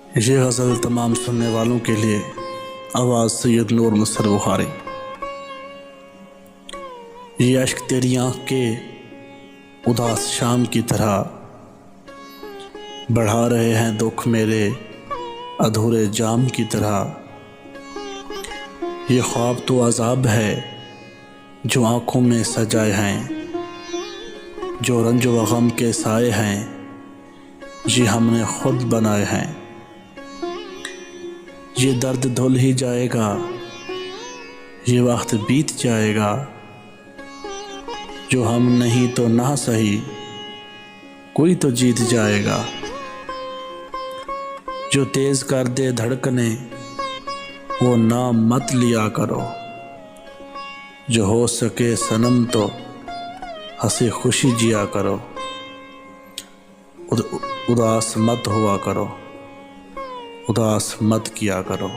ये गज़ल तमाम सुनने वालों के लिए। आवाज़ सैयद नूर मुसर बुखारी। ये अश्क तेरी आँख के उदास शाम की तरह बढ़ा रहे हैं दुख मेरे अधूरे जाम की तरह। ये ख्वाब तो अज़ाब है जो आँखों में सजाए हैं, जो रंज व गम के साए हैं ये हमने खुद बनाए हैं। ये दर्द धुल ही जाएगा, ये वक्त बीत जाएगा, जो हम नहीं तो ना सही कोई तो जीत जाएगा। जो तेज़ कर दे धड़कने वो नाम मत लिया करो, जो हो सके सनम तो हंसी खुशी जिया करो। उदास मत हुआ करो, उदास मत किया करो।